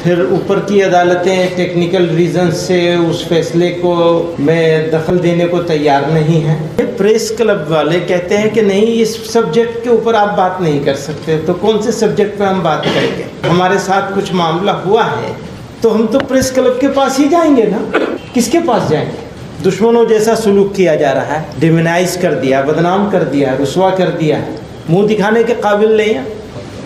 फिर ऊपर की अदालतें टेक्निकल रीज़न से उस फैसले को में दखल देने को तैयार नहीं हैं। प्रेस क्लब वाले कहते हैं कि नहीं, इस सब्जेक्ट के ऊपर आप बात नहीं कर सकते। तो कौन से सब्जेक्ट पे हम बात करेंगे? हमारे साथ कुछ मामला हुआ है तो हम तो प्रेस क्लब के पास ही जाएंगे ना, किसके पास जाएंगे? दुश्मनों जैसा सुलूक किया जा रहा है, डिमोनाइज कर दिया, बदनाम कर दिया, रुसवा कर दिया, मुंह दिखाने के काबिल नहीं है।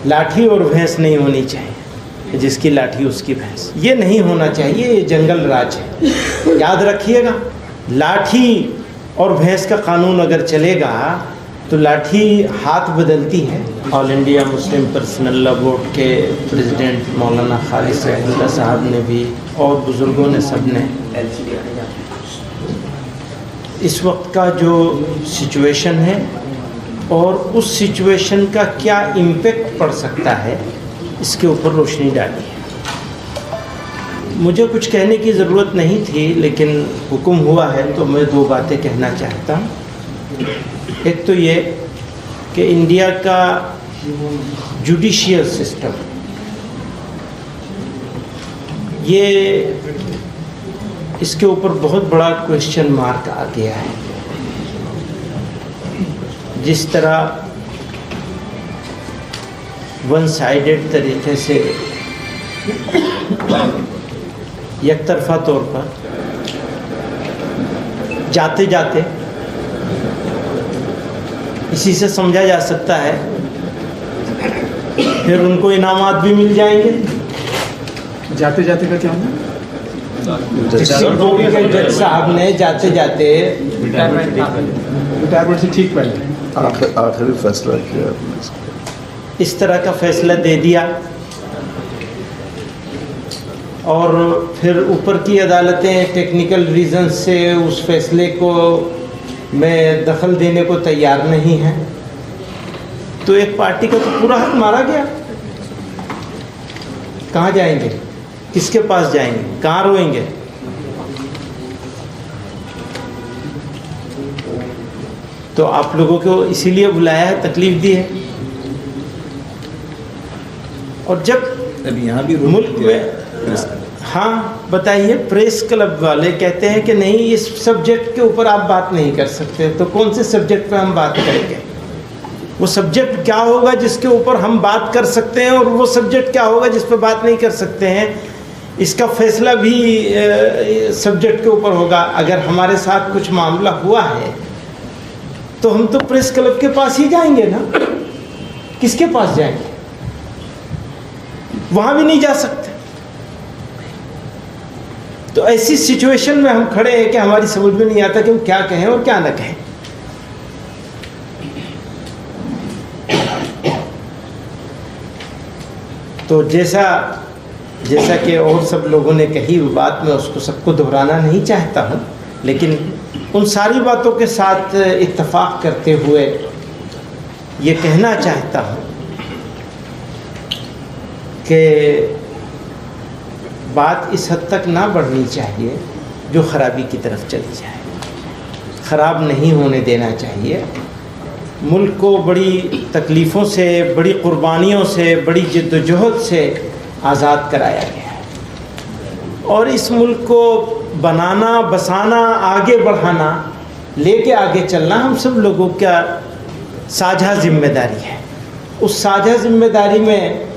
लाठी और भैंस नहीं होनी चाहिए, जिसकी लाठी उसकी भैंस, ये नहीं होना चाहिए। ये जंगल राज है, याद रखिएगा। लाठी और भैंस का कानून अगर चलेगा तो लाठी हाथ बदलती है। All India Muslim personal law board के प्रेसिडेंट मौलाना खालिद सैफुल्लाह साहब ने भी और बुज़ुर्गों ने सब ने इस वक्त का जो सिचुएशन है और उस सिचुएशन का क्या इम्पेक्ट पड़ सकता है, इसके ऊपर रोशनी डाली है। मुझे कुछ कहने की ज़रूरत नहीं थी, लेकिन हुक्म हुआ है तो मैं दो बातें कहना चाहता हूँ। एक तो ये कि इंडिया का जुडिशियल सिस्टम, ये इसके ऊपर बहुत बड़ा क्वेश्चन मार्क आ गया है। जिस तरह वन साइडेड तरीके से एक तरफा तौर पर जाते जाते इसी से समझा जा सकता है फिर उनको इनामात भी मिल जाएंगे। जाते जाते का क्या होगा? जज साहब ने जाते जाते रिटायरमेंट से ठीक पहले आखिरी फैसला किया, इस तरह का फैसला दे दिया और फिर ऊपर की अदालतें टेक्निकल रीज़न से उस फैसले को में दखल देने को तैयार नहीं है। तो एक पार्टी का तो पूरा हक मारा गया। कहाँ जाएंगे, किसके पास जाएंगे, कहाँ रोएंगे? तो आप लोगों को इसीलिए बुलाया है, तकलीफ दी है। और जब अभी यहाँ भी मुल्क में, हाँ बताइए, प्रेस क्लब वाले कहते हैं कि नहीं, इस सब्जेक्ट के ऊपर आप बात नहीं कर सकते। तो कौन से सब्जेक्ट पे हम बात करेंगे? वो सब्जेक्ट क्या होगा जिसके ऊपर हम बात कर सकते हैं और वो सब्जेक्ट क्या होगा जिस पे बात नहीं कर सकते हैं? इसका फैसला भी सब्जेक्ट के ऊपर होगा। अगर हमारे साथ कुछ मामला हुआ है तो हम तो प्रेस क्लब के पास ही जाएंगे ना, किसके पास जाएंगे? वहाँ भी नहीं जा सकते। तो ऐसी सिचुएशन में हम खड़े हैं कि हमारी समझ में नहीं आता कि हम क्या कहें और क्या न कहें। तो जैसा कि और सब लोगों ने कही वो बात, मैं उसको सबको दोहराना नहीं चाहता हूँ, लेकिन उन सारी बातों के साथ इत्तेफाक करते हुए ये कहना चाहता हूँ कि बात इस हद तक ना बढ़नी चाहिए जो ख़राबी की तरफ चली जाए। ख़राब नहीं होने देना चाहिए। मुल्क को बड़ी तकलीफ़ों से, बड़ी क़ुरबानियों से, बड़ी जद्दोजहद से आज़ाद कराया गया है और इस मुल्क को बनाना, बसाना, आगे बढ़ाना, लेके आगे चलना हम सब लोगों का साझा ज़िम्मेदारी है। उस साझा ज़िम्मेदारी में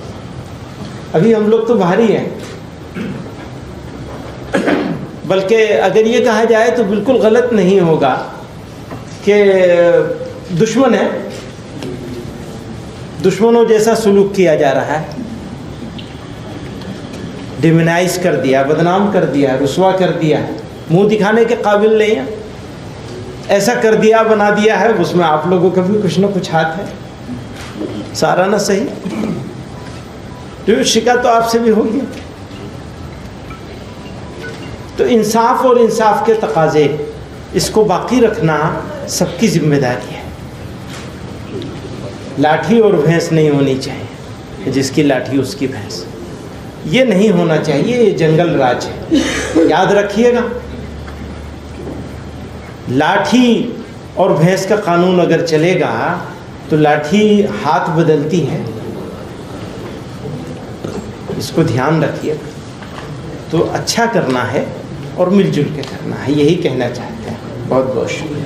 अभी हम लोग तो भारी हैं, बल्कि अगर ये कहा जाए तो बिल्कुल गलत नहीं होगा कि दुश्मन है, दुश्मनों जैसा सुलूक किया जा रहा है, डिमोनाइज कर दिया, बदनाम कर दिया, रुसवा कर दिया, मुंह दिखाने के काबिल नहीं है, ऐसा कर दिया, बना दिया है। उसमें आप लोगों का भी कुछ ना कुछ हाथ है, सारा ना सही, तो शिकायत तो आपसे भी होगी। तो इंसाफ और इंसाफ के तकाजे, इसको बाकी रखना सबकी जिम्मेदारी है। लाठी और भैंस नहीं होनी चाहिए, जिसकी लाठी उसकी भैंस, ये नहीं होना चाहिए। ये जंगल राज है, याद रखिएगा। लाठी और भैंस का कानून अगर चलेगा तो लाठी हाथ बदलती है, इसको ध्यान रखिए। तो अच्छा करना है और मिलजुल के करना है, यही कहना चाहते हैं। बहुत बहुत शुक्रिया।